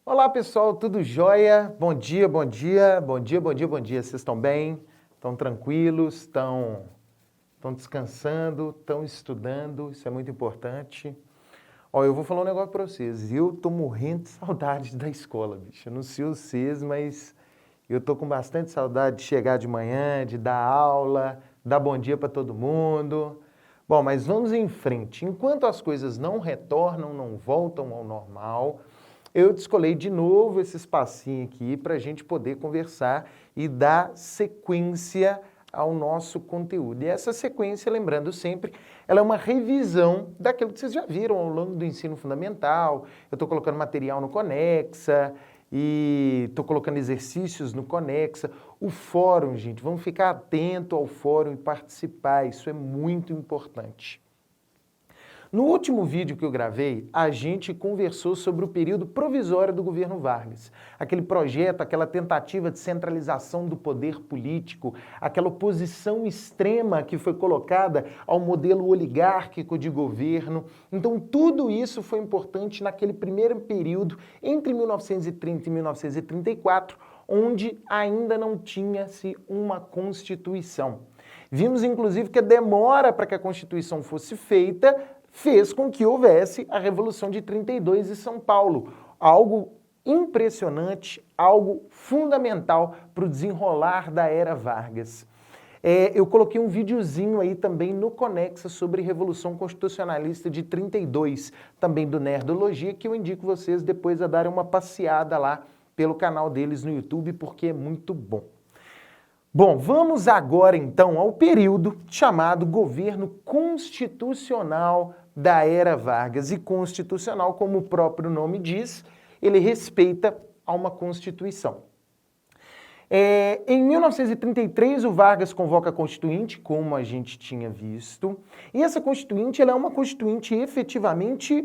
Olá pessoal, tudo jóia? Bom dia, bom dia, bom dia, bom dia, bom dia. Vocês estão bem? Estão tranquilos? Estão descansando? Estão estudando? Isso é muito importante. Ó, eu vou falar um negócio pra vocês. Eu tô morrendo de saudade da escola, bicho. Eu não sei vocês, mas eu tô com bastante saudade de chegar de manhã, de dar aula, dar bom dia para todo mundo. Bom, mas vamos em frente. Enquanto as coisas não retornam, não voltam ao normal, eu descolei de novo esse espacinho aqui para a gente poder conversar e dar sequência ao nosso conteúdo. E essa sequência, lembrando sempre, ela é uma revisão daquilo que vocês já viram ao longo do ensino fundamental. Eu estou colocando material no Conexa e estou colocando exercícios no Conexa. O fórum, gente, vamos ficar atento ao fórum e participar, isso é muito importante. No último vídeo que eu gravei, a gente conversou sobre o período provisório do governo Vargas. Aquele projeto, aquela tentativa de centralização do poder político, aquela oposição extrema que foi colocada ao modelo oligárquico de governo. Então, tudo isso foi importante naquele primeiro período, entre 1930 e 1934, onde ainda não tinha-se uma Constituição. Vimos, inclusive, que a demora para que a Constituição fosse feita fez com que houvesse a Revolução de 32 em São Paulo. Algo impressionante, algo fundamental para o desenrolar da era Vargas. Eu coloquei um videozinho aí também no Conexa sobre Revolução Constitucionalista de 32, também do Nerdologia, que eu indico vocês depois a darem uma passeada lá pelo canal deles no YouTube, porque é muito bom. Bom, vamos agora então ao período chamado governo constitucional da era Vargas. E constitucional, como o próprio nome diz, ele respeita a uma Constituição. Em 1933, o Vargas convoca a Constituinte, como a gente tinha visto, e essa Constituinte ela é uma Constituinte efetivamente,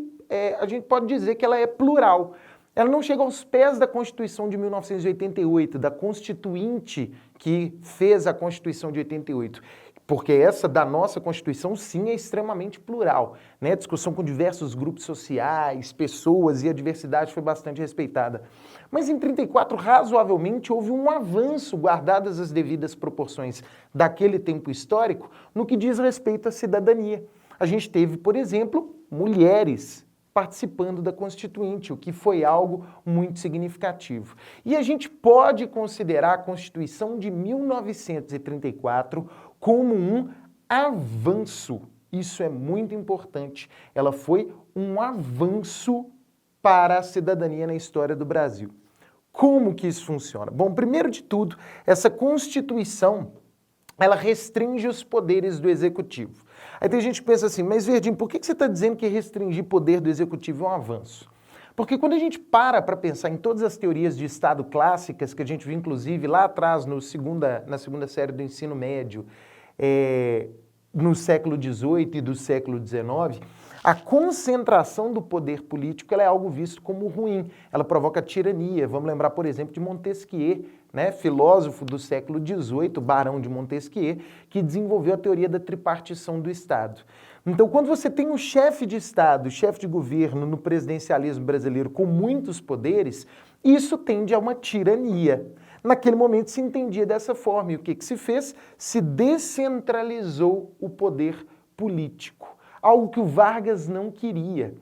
a gente pode dizer que ela é plural. Ela não chega aos pés da Constituição de 1988, da Constituinte que fez a Constituição de 88, porque essa da nossa Constituição, sim, é extremamente plural, né? A discussão com diversos grupos sociais, pessoas e a diversidade foi bastante respeitada. Mas em 34, razoavelmente, houve um avanço, guardadas as devidas proporções daquele tempo histórico, no que diz respeito à cidadania. A gente teve, por exemplo, mulheres participando da Constituinte, o que foi algo muito significativo. E a gente pode considerar a Constituição de 1934 como um avanço. Isso é muito importante. Ela foi um avanço para a cidadania na história do Brasil. Como que isso funciona? Bom, primeiro de tudo, essa Constituição, ela restringe os poderes do Executivo. Aí tem gente que pensa assim, mas Verdinho, por que você está dizendo que restringir poder do Executivo é um avanço? Porque quando a gente para pensar em todas as teorias de Estado clássicas, que a gente viu inclusive lá atrás na segunda série do ensino médio, no século XVIII e do século XIX, a concentração do poder político ela é algo visto como ruim, ela provoca tirania. Vamos lembrar, por exemplo, de Montesquieu, né, filósofo do século XVIII, Barão de Montesquieu, que desenvolveu a teoria da tripartição do Estado. Então, quando você tem um chefe de Estado, chefe de governo no presidencialismo brasileiro com muitos poderes, isso tende a uma tirania. Naquele momento se entendia dessa forma. E o que se fez? Se descentralizou o poder político. Algo que o Vargas não queria.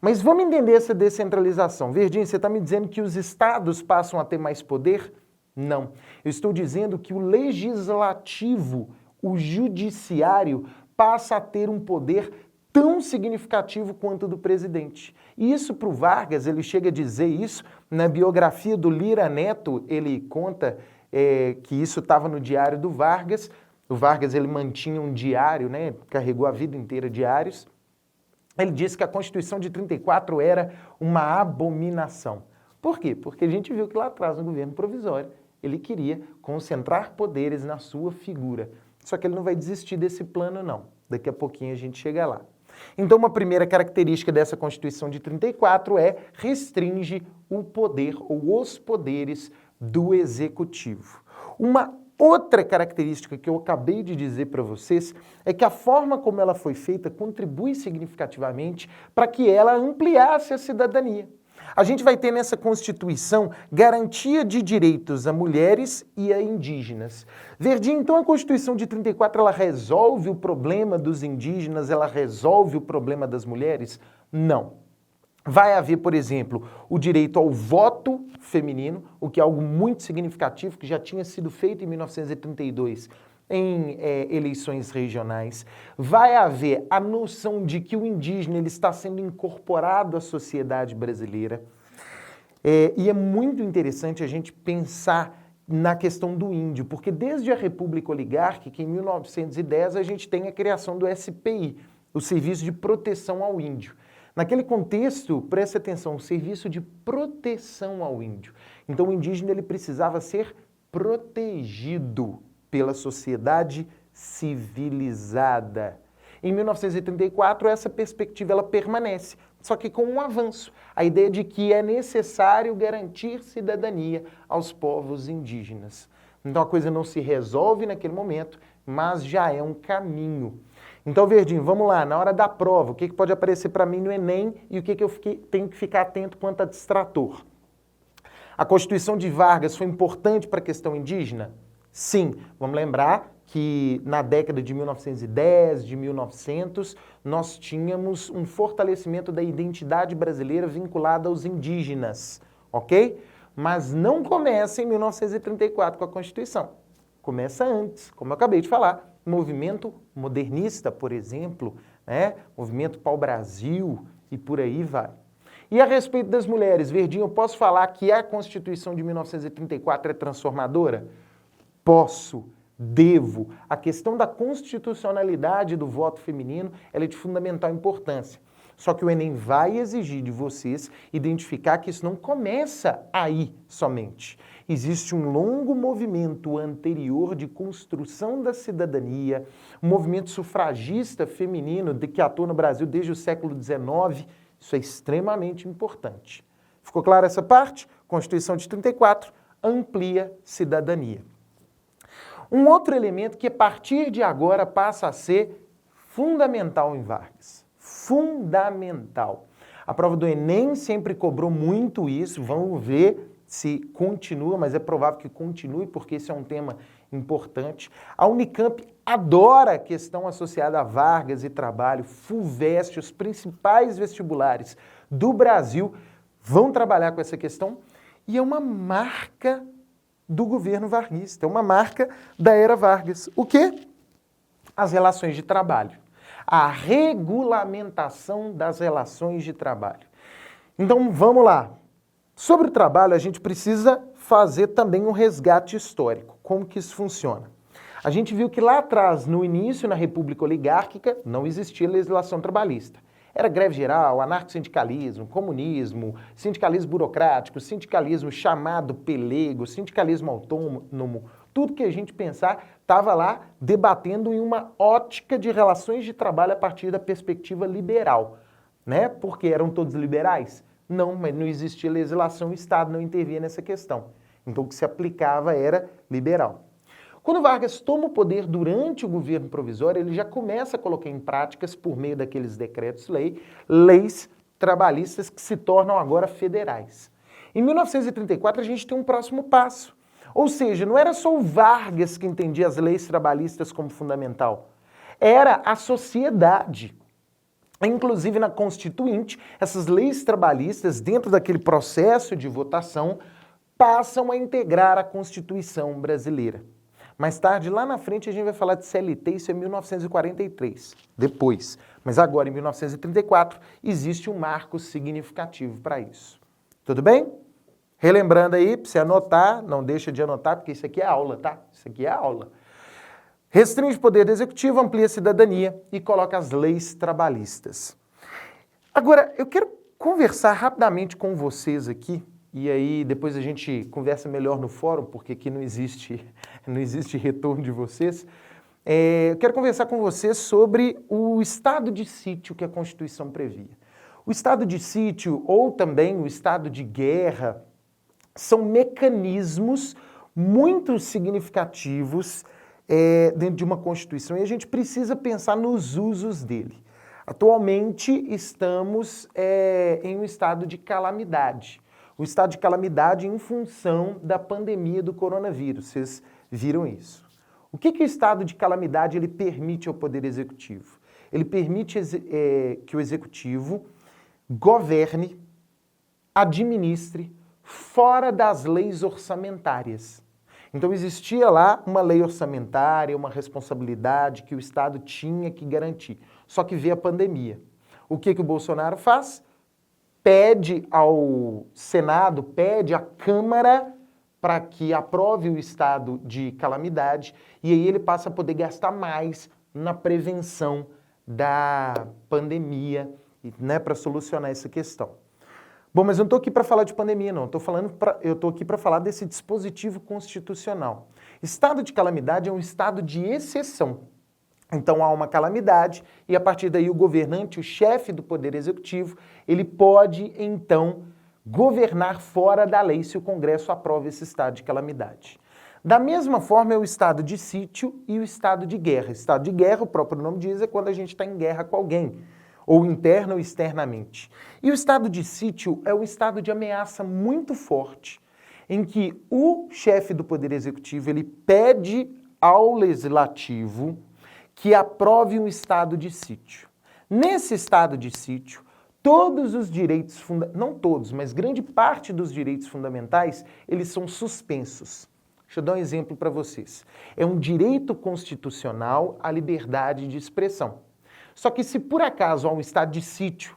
Mas vamos entender essa descentralização. Verdinho, você está me dizendo que os estados passam a ter mais poder? Não. Eu estou dizendo que o legislativo, o judiciário, passa a ter um poder tão significativo quanto o do presidente. E isso para o Vargas, ele chega a dizer isso, na biografia do Lira Neto, ele conta que isso estava no diário do Vargas. O Vargas ele mantinha um diário, né? Carregou a vida inteira diários. Ele disse que a Constituição de 34 era uma abominação. Por quê? Porque a gente viu que lá atrás, no governo provisório, ele queria concentrar poderes na sua figura. Só que ele não vai desistir desse plano, não. Daqui a pouquinho a gente chega lá. Então, uma primeira característica dessa Constituição de 34 é restringe o poder ou os poderes do Executivo. Uma outra característica que eu acabei de dizer para vocês é que a forma como ela foi feita contribui significativamente para que ela ampliasse a cidadania. A gente vai ter nessa Constituição garantia de direitos a mulheres e a indígenas. Verdinho, então a Constituição de 34, ela resolve o problema dos indígenas, ela resolve o problema das mulheres? Não. Vai haver, por exemplo, o direito ao voto feminino, o que é algo muito significativo, que já tinha sido feito em 1932 em eleições regionais. Vai haver a noção de que o indígena ele está sendo incorporado à sociedade brasileira. E é muito interessante a gente pensar na questão do índio, porque desde a República Oligárquica, em 1910, a gente tem a criação do SPI, o Serviço de Proteção ao Índio. Naquele contexto, preste atenção, o serviço de proteção ao índio. Então o indígena ele precisava ser protegido pela sociedade civilizada. Em 1934, essa perspectiva ela permanece, só que com um avanço. A ideia de que é necessário garantir cidadania aos povos indígenas. Então a coisa não se resolve naquele momento, mas já é um caminho. Então, Verdinho, vamos lá, na hora da prova, o que pode aparecer para mim no Enem e o que eu tenho que ficar atento quanto a distrator? A Constituição de Vargas foi importante para a questão indígena? Sim. Vamos lembrar que na década de 1910, de 1900, nós tínhamos um fortalecimento da identidade brasileira vinculada aos indígenas, ok? Mas não começa em 1934 com a Constituição. Começa antes, como eu acabei de falar. Movimento modernista, por exemplo, né? Movimento pau-brasil e por aí vai. E a respeito das mulheres, Verdinho, eu posso falar que a Constituição de 1934 é transformadora? Posso, devo. A questão da constitucionalidade do voto feminino ela é de fundamental importância. Só que o Enem vai exigir de vocês identificar que isso não começa aí somente. Existe um longo movimento anterior de construção da cidadania, um movimento sufragista feminino que atua no Brasil desde o século XIX. Isso é extremamente importante. Ficou clara essa parte? Constituição de 34 amplia cidadania. Um outro elemento que a partir de agora passa a ser fundamental em Vargas. Fundamental. A prova do Enem sempre cobrou muito isso, vamos ver se continua, mas é provável que continue, porque esse é um tema importante. A Unicamp adora a questão associada a Vargas e trabalho, FUVEST, os principais vestibulares do Brasil vão trabalhar com essa questão, e é uma marca do governo varguista, é uma marca da era Vargas. O quê? As relações de trabalho. A regulamentação das relações de trabalho. Então, vamos lá. Sobre o trabalho, a gente precisa fazer também um resgate histórico. Como que isso funciona? A gente viu que lá atrás, no início, na República Oligárquica, não existia legislação trabalhista. Era greve geral, anarcossindicalismo, comunismo, sindicalismo burocrático, sindicalismo chamado pelego, sindicalismo autônomo, tudo que a gente pensar estava lá debatendo em uma ótica de relações de trabalho a partir da perspectiva liberal, né? Porque eram todos liberais? Não, mas não existia legislação, o Estado não intervia nessa questão. Então o que se aplicava era liberal. Quando Vargas toma o poder durante o governo provisório, ele já começa a colocar em práticas, por meio daqueles decretos-lei, leis trabalhistas que se tornam agora federais. Em 1934, a gente tem um próximo passo. Ou seja, não era só o Vargas que entendia as leis trabalhistas como fundamental. Era a sociedade. Inclusive, na Constituinte, essas leis trabalhistas, dentro daquele processo de votação, passam a integrar a Constituição brasileira. Mais tarde, lá na frente, a gente vai falar de CLT, isso é 1943, depois. Mas agora, em 1934, existe um marco significativo para isso. Tudo bem? Relembrando aí, para você anotar, não deixa de anotar, porque isso aqui é aula, tá? Isso aqui é aula. Restringe o poder do executivo, amplia a cidadania e coloca as leis trabalhistas. Agora, eu quero conversar rapidamente com vocês aqui, e aí depois a gente conversa melhor no fórum, porque aqui não existe retorno de vocês. Eu quero conversar com vocês sobre o estado de sítio que a Constituição previa. O estado de sítio, ou também o estado de guerra, são mecanismos muito significativos dentro de uma Constituição, e a gente precisa pensar nos usos dele. Atualmente estamos em um estado de calamidade. O estado de calamidade em função da pandemia do coronavírus. Vocês viram isso. O que o estado de calamidade ele permite ao Poder Executivo? Ele permite que o Executivo governe, administre fora das leis orçamentárias. Então existia lá uma lei orçamentária, uma responsabilidade que o Estado tinha que garantir. Só que veio a pandemia. O que o Bolsonaro faz? Pede ao Senado, pede à Câmara para que aprove o estado de calamidade e aí ele passa a poder gastar mais na prevenção da pandemia, né, para solucionar essa questão. Bom, mas eu não estou aqui para falar de pandemia, não. Eu estou aqui para falar desse dispositivo constitucional. Estado de calamidade é um estado de exceção. Então há uma calamidade e a partir daí o governante, o chefe do Poder Executivo, ele pode então governar fora da lei se o Congresso aprova esse estado de calamidade. Da mesma forma é o estado de sítio e o estado de guerra. Estado de guerra, o próprio nome diz, é quando a gente está em guerra com alguém, ou interna ou externamente. E o estado de sítio é um estado de ameaça muito forte, em que o chefe do Poder Executivo ele pede ao Legislativo que aprove um estado de sítio. Nesse estado de sítio, todos os direitos, não todos, mas grande parte dos direitos fundamentais, eles são suspensos. Deixa eu dar um exemplo para vocês. É um direito constitucional à liberdade de expressão. Só que se por acaso há um estado de sítio,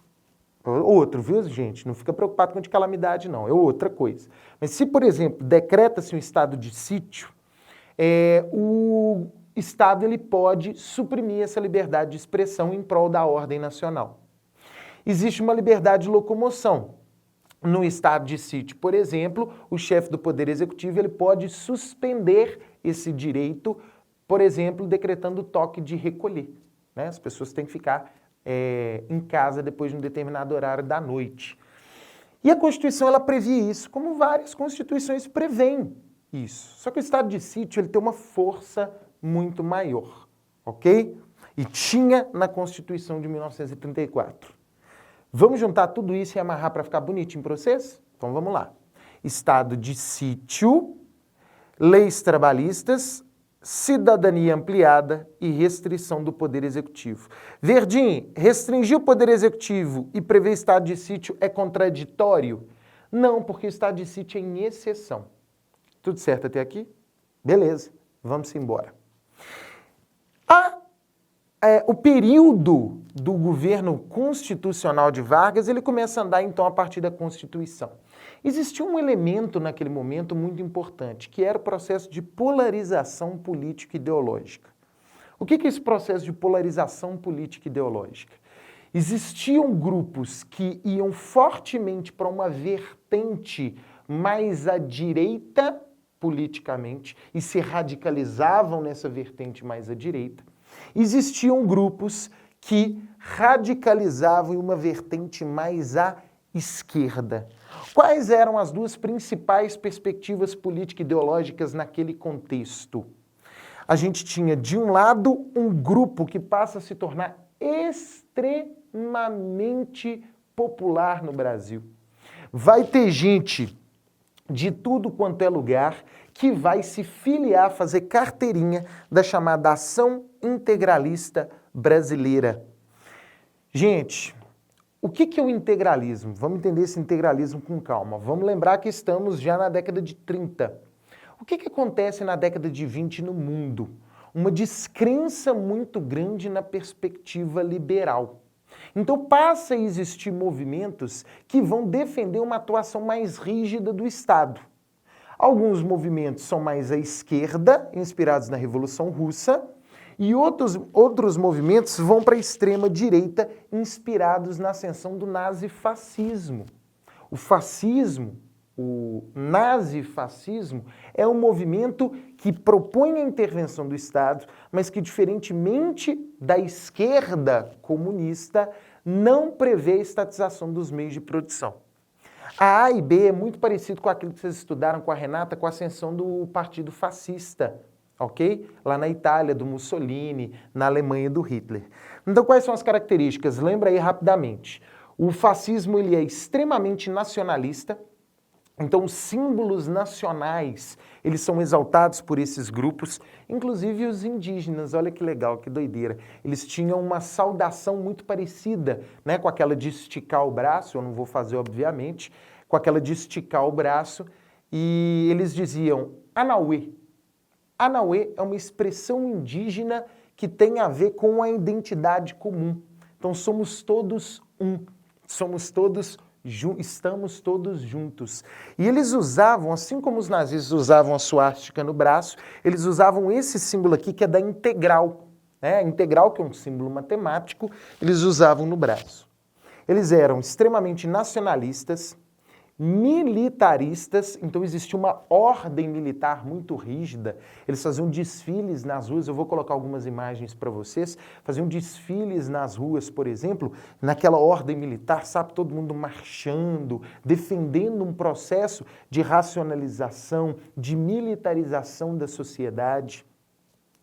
outro, viu, gente? Não fica preocupado com a de calamidade, não. É outra coisa. Mas se, por exemplo, decreta-se um estado de sítio, o Estado ele pode suprimir essa liberdade de expressão em prol da ordem nacional. Existe uma liberdade de locomoção. No estado de sítio, por exemplo, o chefe do Poder Executivo ele pode suspender esse direito, por exemplo, decretando toque de recolher. Né? As pessoas têm que ficar em casa depois de um determinado horário da noite. E a Constituição ela prevê isso, como várias constituições prevêem isso. Só que o estado de sítio ele tem uma força muito maior, ok? E tinha na Constituição de 1934. Vamos juntar tudo isso e amarrar para ficar bonitinho para vocês? Então vamos lá. Estado de sítio, leis trabalhistas, cidadania ampliada e restrição do Poder Executivo. Verdinho, restringir o Poder Executivo e prever estado de sítio é contraditório? Não, porque o estado de sítio é em exceção. Tudo certo até aqui? Beleza, vamos embora. O período do governo constitucional de Vargas, ele começa a andar então a partir da Constituição. Existia um elemento naquele momento muito importante, que era o processo de polarização política e ideológica. O que é esse processo de polarização política e ideológica? Existiam grupos que iam fortemente para uma vertente mais à direita politicamente e se radicalizavam nessa vertente mais à direita. Existiam grupos que radicalizavam em uma vertente mais à esquerda. Quais eram as duas principais perspectivas político-ideológicas naquele contexto? A gente tinha, de um lado, um grupo que passa a se tornar extremamente popular no Brasil. Vai ter gente de tudo quanto é lugar que vai se filiar, fazer carteirinha da chamada Ação Integralista Brasileira. Gente, o que é o integralismo? Vamos entender esse integralismo com calma. Vamos lembrar que estamos já na década de 30. O que acontece na década de 20 no mundo? Uma descrença muito grande na perspectiva liberal. Então passa a existir movimentos que vão defender uma atuação mais rígida do Estado. Alguns movimentos são mais à esquerda, inspirados na Revolução Russa, e outros movimentos vão para a extrema-direita, inspirados na ascensão do nazifascismo. O fascismo, o nazifascismo, é um movimento que propõe a intervenção do Estado, mas que, diferentemente da esquerda comunista, não prevê a estatização dos meios de produção. A A e B é muito parecido com aquilo que vocês estudaram com a Renata, com a ascensão do Partido Fascista, ok? Lá na Itália, do Mussolini, na Alemanha, do Hitler. Então, quais são as características? Lembra aí rapidamente. O fascismo ele é extremamente nacionalista, então os símbolos nacionais, eles são exaltados por esses grupos, inclusive os indígenas, olha que legal, que doideira. Eles tinham uma saudação muito parecida, né, com aquela de esticar o braço, eu não vou fazer obviamente, com aquela de esticar o braço, e eles diziam Anauê. Anauê é uma expressão indígena que tem a ver com a identidade comum. Então somos todos um, estamos todos juntos. E eles usavam, assim como os nazistas usavam a suástica no braço, eles usavam esse símbolo aqui que é da integral. Né? A integral, que é um símbolo matemático, eles usavam no braço. Eles eram extremamente nacionalistas, militaristas, então existia uma ordem militar muito rígida. Eles faziam desfiles nas ruas, eu vou colocar algumas imagens para vocês, faziam desfiles nas ruas, por exemplo, naquela ordem militar, sabe, todo mundo marchando, defendendo um processo de racionalização, de militarização da sociedade.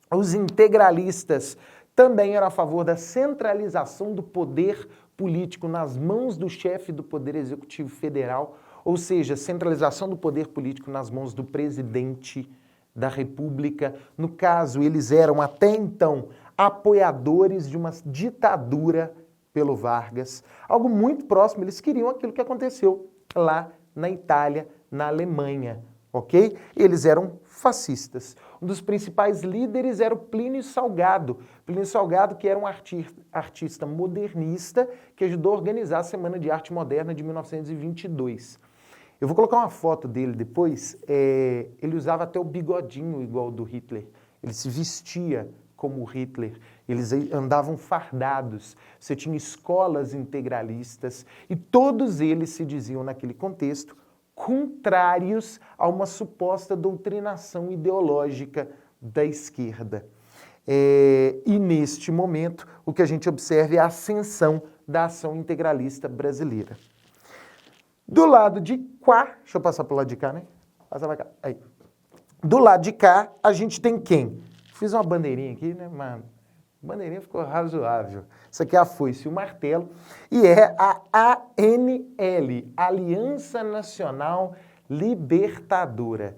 Os integralistas também eram a favor da centralização do poder político nas mãos do chefe do Poder Executivo Federal, ou seja, centralização do poder político nas mãos do presidente da República. No caso, eles eram até então apoiadores de uma ditadura pelo Vargas. Algo muito próximo, eles queriam aquilo que aconteceu lá na Itália, na Alemanha, ok? Eles eram fascistas. Um dos principais líderes era o Plínio Salgado. Plínio Salgado, que era um artista modernista que ajudou a organizar a Semana de Arte Moderna de 1922. Eu vou colocar uma foto dele depois. Ele usava até o bigodinho igual do Hitler. Ele se vestia como Hitler. Eles andavam fardados. Você tinha escolas integralistas e todos eles se diziam naquele contexto contrários a uma suposta doutrinação ideológica da esquerda. E neste momento, o que a gente observa é a ascensão da ação integralista brasileira. Do lado de cá, deixa eu passar para o lado de cá, né? Passa para cá. Aí. Do lado de cá, a gente tem quem? Fiz uma bandeirinha aqui, né, mano? A bandeirinha ficou razoável. Isso aqui é a foice e o martelo. E é a ANL, Aliança Nacional Libertadora.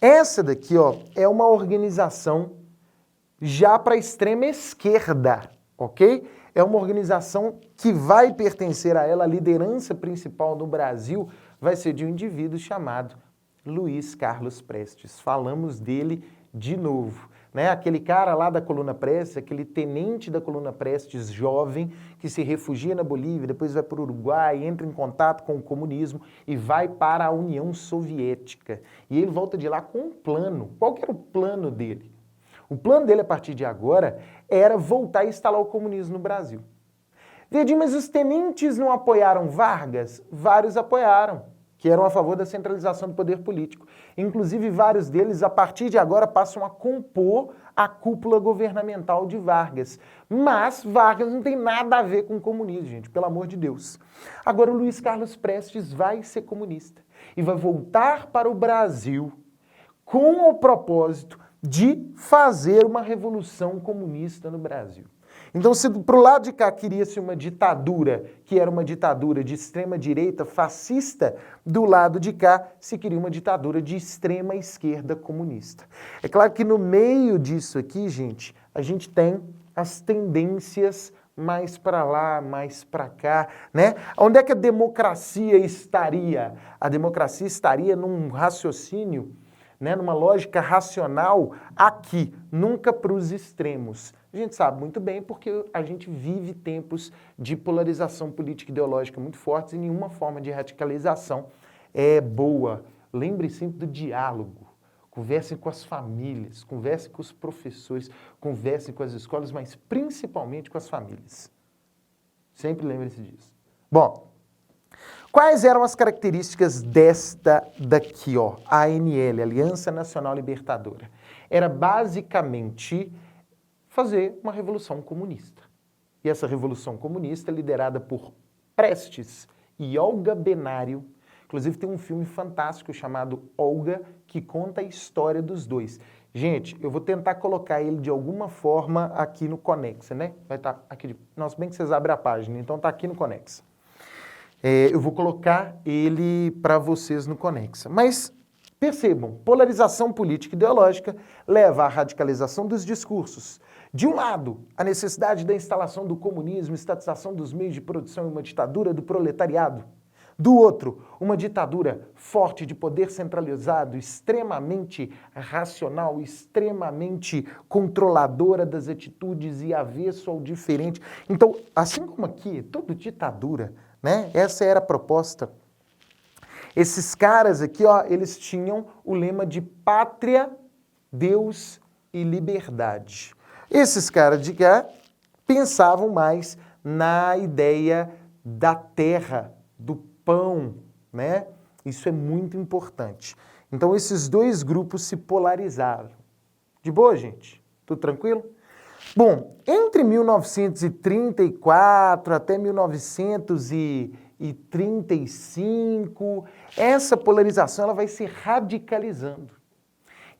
Essa daqui, ó, é uma organização já para a extrema esquerda, ok? É uma organização que vai pertencer a ela, a liderança principal no Brasil vai ser de um indivíduo chamado Luiz Carlos Prestes. Falamos dele de novo. Né? Aquele cara lá da Coluna Prestes, aquele tenente da Coluna Prestes jovem que se refugia na Bolívia, depois vai para o Uruguai, entra em contato com o comunismo e vai para a União Soviética. E ele volta de lá com um plano. Qual que era o plano dele? O plano dele, a partir de agora, era voltar a instalar o comunismo no Brasil. Vedinho, mas os tenentes não apoiaram Vargas? Vários apoiaram, que eram a favor da centralização do poder político. Inclusive, vários deles, a partir de agora, passam a compor a cúpula governamental de Vargas. Mas Vargas não tem nada a ver com o comunismo, gente, pelo amor de Deus. Agora, o Luiz Carlos Prestes vai ser comunista e vai voltar para o Brasil com o propósito de fazer uma revolução comunista no Brasil. Então, se para o lado de cá queria-se uma ditadura, que era uma ditadura de extrema-direita fascista, do lado de cá se queria uma ditadura de extrema-esquerda comunista. É claro que no meio disso aqui, gente, a gente tem as tendências mais para lá, mais para cá, né? Onde é que a democracia estaria? A democracia estaria num raciocínio, né, numa lógica racional aqui, nunca para os extremos. A gente sabe muito bem porque a gente vive tempos de polarização política e ideológica muito fortes e nenhuma forma de radicalização é boa. Lembre sempre do diálogo. Conversem com as famílias, conversem com os professores, conversem com as escolas, mas principalmente com as famílias. Sempre lembre-se disso. Bom, quais eram as características desta daqui, ó, ANL, Aliança Nacional Libertadora? Era basicamente fazer uma revolução comunista. E essa revolução comunista, liderada por Prestes e Olga Benário, inclusive tem um filme fantástico chamado Olga, que conta a história dos dois. Gente, eu vou tentar colocar ele de alguma forma aqui no Conexa, né? Vai estar aqui, nossa, bem que vocês abrem a página, então tá aqui no Conexa. Eu vou colocar ele para vocês no Conexa. Mas percebam, polarização política e ideológica leva à radicalização dos discursos. De um lado, a necessidade da instalação do comunismo, estatização dos meios de produção e uma ditadura do proletariado. Do outro, uma ditadura forte de poder centralizado, extremamente racional, extremamente controladora das atitudes e avesso ao diferente. Então, assim como aqui, toda ditadura, né? Essa era a proposta. Esses caras aqui, ó, eles tinham o lema de pátria, Deus e liberdade. Esses caras de cá pensavam mais na ideia da terra, do pão, né? Isso é muito importante. Então, esses dois grupos se polarizaram. De boa, gente? Tudo tranquilo? Bom, entre 1934 até 1935, essa polarização ela vai se radicalizando.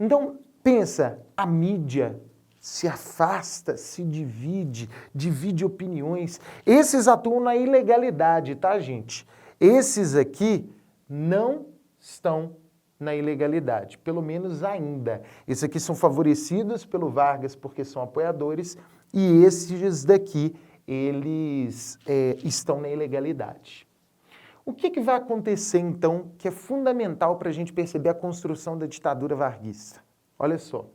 Então, pensa, a mídia se afasta, se divide, divide opiniões. Esses atuam na ilegalidade, tá, gente? Esses aqui não estão na ilegalidade, pelo menos ainda. Esses aqui são favorecidos pelo Vargas porque são apoiadores e esses daqui, eles estão na ilegalidade. O que vai acontecer, então, que é fundamental para a gente perceber a construção da ditadura varguista? Olha só.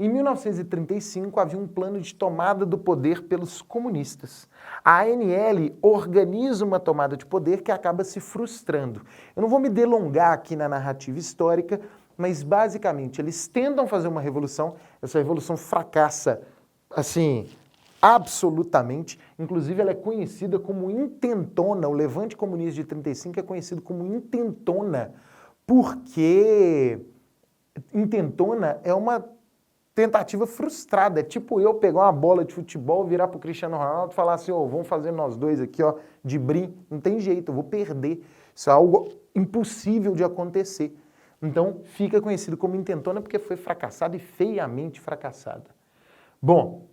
Em 1935, havia um plano de tomada do poder pelos comunistas. A ANL organiza uma tomada de poder que acaba se frustrando. Eu não vou me delongar aqui na narrativa histórica, mas basicamente eles tentam fazer uma revolução, essa revolução fracassa, assim, absolutamente. Inclusive ela é conhecida como intentona, o Levante Comunista de 35 é conhecido como intentona, porque intentona é uma tentativa frustrada, é tipo eu pegar uma bola de futebol, virar pro Cristiano Ronaldo e falar assim, ó, vamos fazer nós dois aqui, ó, de brim, não tem jeito, eu vou perder. Isso é algo impossível de acontecer. Então, fica conhecido como intentona porque foi fracassada e feiamente fracassada. Bom,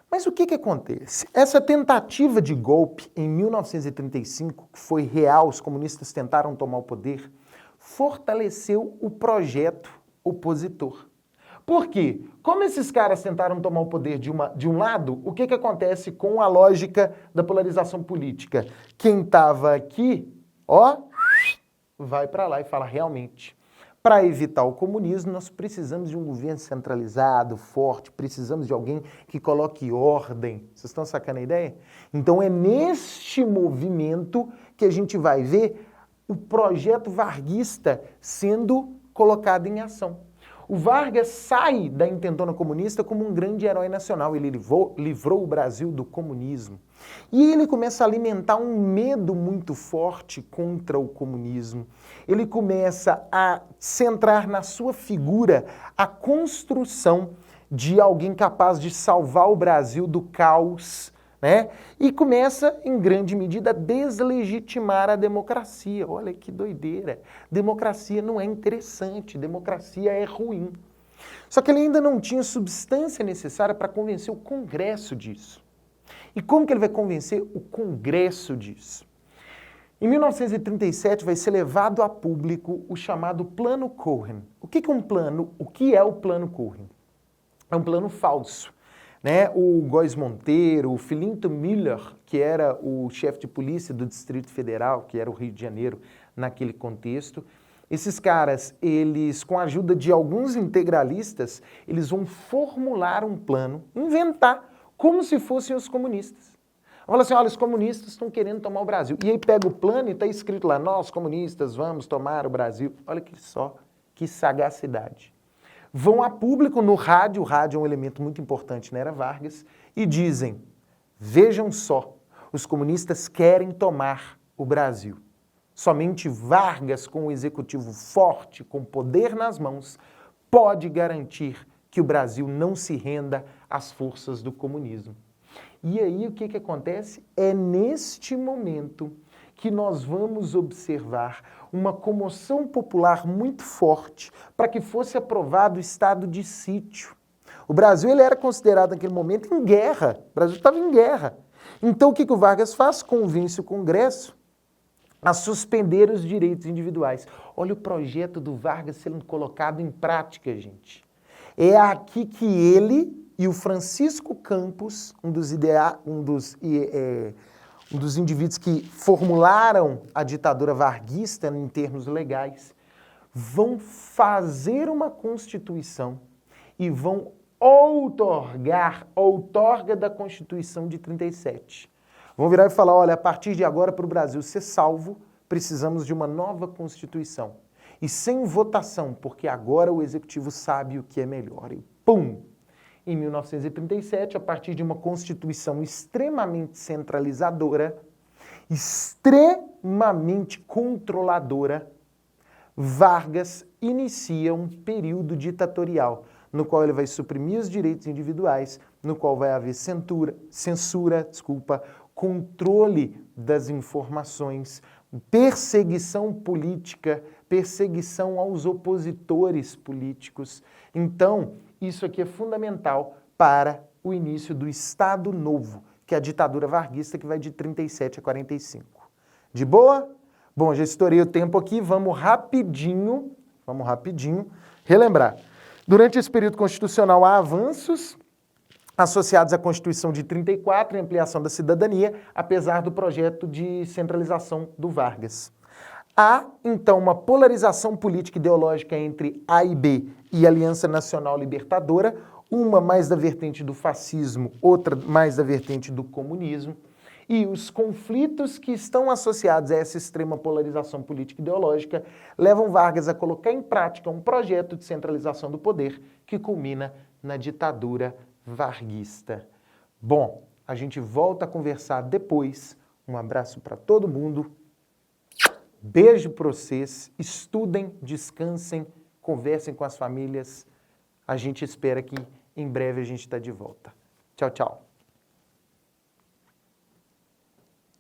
mas o que acontece? Essa tentativa de golpe em 1935, que foi real, os comunistas tentaram tomar o poder, fortaleceu o projeto opositor. Por quê? Como esses caras tentaram tomar o poder de um lado, o que acontece com a lógica da polarização política? Quem estava aqui, ó, vai para lá e fala, realmente, para evitar o comunismo, nós precisamos de um governo centralizado, forte, precisamos de alguém que coloque ordem. Vocês estão sacando a ideia? Então é neste movimento que a gente vai ver o projeto varguista sendo colocado em ação. O Vargas sai da intentona comunista como um grande herói nacional. Ele livrou o Brasil do comunismo. E ele começa a alimentar um medo muito forte contra o comunismo. Ele começa a centrar na sua figura a construção de alguém capaz de salvar o Brasil do caos, né? E começa, em grande medida, a deslegitimar a democracia. Olha que doideira. Democracia não é interessante, democracia é ruim. Só que ele ainda não tinha substância necessária para convencer o Congresso disso. E como que ele vai convencer o Congresso disso? Em 1937 vai ser levado a público o chamado Plano Cohen. O que é um plano? O que é o Plano Cohen? É um plano falso. Né? O Góes Monteiro, o Filinto Miller, que era o chefe de polícia do Distrito Federal, que era o Rio de Janeiro naquele contexto, esses caras, eles, com a ajuda de alguns integralistas, eles vão formular um plano, inventar, como se fossem os comunistas. Fala assim, olha, os comunistas estão querendo tomar o Brasil. E aí pega o plano e está escrito lá, nós comunistas vamos tomar o Brasil. Olha que só, que sagacidade. Vão a público no rádio, o rádio é um elemento muito importante na era Vargas, e dizem, vejam só, os comunistas querem tomar o Brasil. Somente Vargas, com o executivo forte, com poder nas mãos, pode garantir que o Brasil não se renda às forças do comunismo. E aí o que acontece? É neste momento que nós vamos observar uma comoção popular muito forte para que fosse aprovado o estado de sítio. O Brasil ele era considerado naquele momento em guerra. O Brasil estava em guerra. Então o que o Vargas faz? Convence o Congresso a suspender os direitos individuais. Olha o projeto do Vargas sendo colocado em prática, gente. É aqui que ele e o Francisco Campos, um dos indivíduos que formularam a ditadura varguista em termos legais, vão fazer uma Constituição e vão outorga da Constituição de 37. Vão virar e falar, olha, a partir de agora, para o Brasil ser salvo, precisamos de uma nova Constituição. E sem votação, porque agora o Executivo sabe o que é melhor. E pum! Em 1937, a partir de uma Constituição extremamente centralizadora, extremamente controladora, Vargas inicia um período ditatorial, no qual ele vai suprimir os direitos individuais, no qual vai haver censura, controle das informações, perseguição política, perseguição aos opositores políticos. Então, isso aqui é fundamental para o início do Estado Novo, que é a ditadura varguista, que vai de 37 a 45. De boa? Bom, já estourei o tempo aqui, vamos rapidinho relembrar. Durante esse período constitucional há avanços associados à Constituição de 34 e ampliação da cidadania, apesar do projeto de centralização do Vargas. Há, então, uma polarização política e ideológica entre A e B e Aliança Nacional Libertadora, uma mais da vertente do fascismo, outra mais da vertente do comunismo, e os conflitos que estão associados a essa extrema polarização política e ideológica levam Vargas a colocar em prática um projeto de centralização do poder que culmina na ditadura varguista. Bom, a gente volta a conversar depois. Um abraço para todo mundo. Beijo para vocês. Estudem, descansem, conversem com as famílias. A gente espera que em breve a gente está de volta. Tchau, tchau.